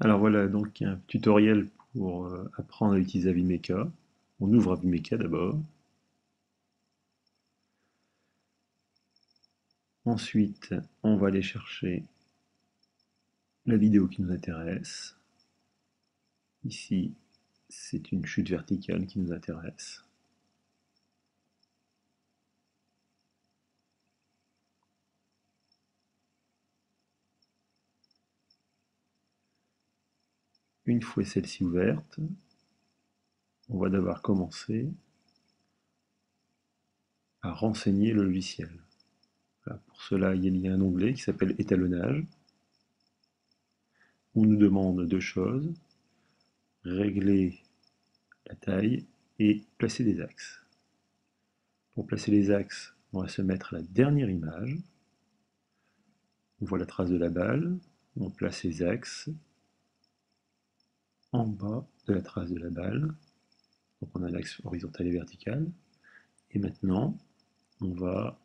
Alors voilà, donc un tutoriel pour apprendre à utiliser Avimeca. On ouvre Avimeca d'abord. Ensuite, on va aller chercher la vidéo qui nous intéresse. Ici, c'est une chute verticale qui nous intéresse. Une fois celle-ci ouverte, on va devoir commencer à renseigner le logiciel. Voilà, pour cela, il y a un onglet qui s'appelle étalonnage. On nous demande deux choses, régler la taille et placer des axes. Pour placer les axes, on va se mettre à la dernière image. On voit la trace de la balle, on place les axes en bas de la trace de la balle. Donc on a l'axe horizontal et vertical. Et maintenant, on va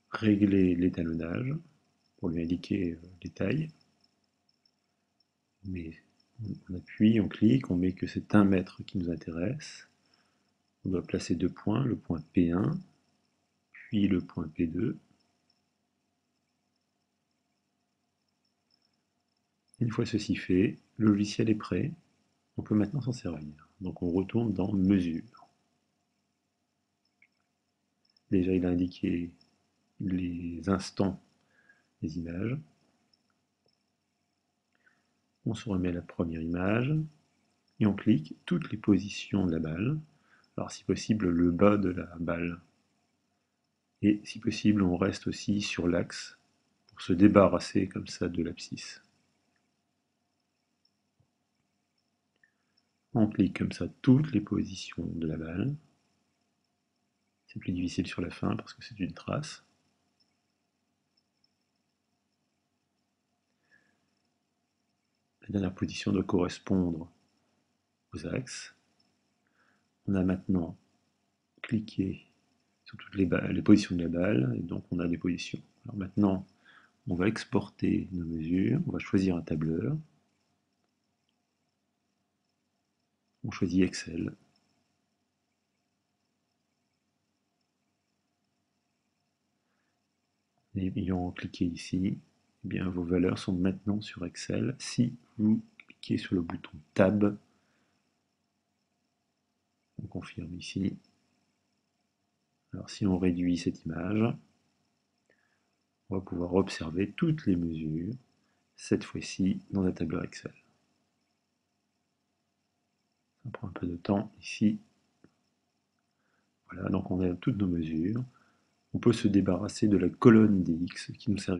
régler l'étalonnage pour lui indiquer les tailles. Mais on appuie, on clique, on met que c'est 1 mètre qui nous intéresse. On doit placer deux points, le point P1, puis le point P2. Une fois ceci fait, le logiciel est prêt. On peut maintenant s'en servir. Donc on retourne dans Mesure. Déjà, il a indiqué les instants des images. On se remet à la première image et on clique toutes les positions de la balle. Alors si possible le bas de la balle. Et si possible on reste aussi sur l'axe pour se débarrasser comme ça de l'abscisse. On clique comme ça toutes les positions de la balle. C'est plus difficile sur la fin parce que c'est une trace. La dernière position doit correspondre aux axes. On a maintenant cliqué sur toutes les positions de la balle, et donc on a des positions. Alors maintenant, on va exporter nos mesures, on va choisir un tableur, on choisit Excel, et ayant cliqué ici, eh bien, vos valeurs sont maintenant sur Excel. Si vous cliquez sur le bouton Tab, on confirme ici. Alors si on réduit cette image, on va pouvoir observer toutes les mesures, cette fois-ci dans un tableur Excel. Ça prend un peu de temps ici. Voilà, donc on a toutes nos mesures. On peut se débarrasser de la colonne des X qui nous sert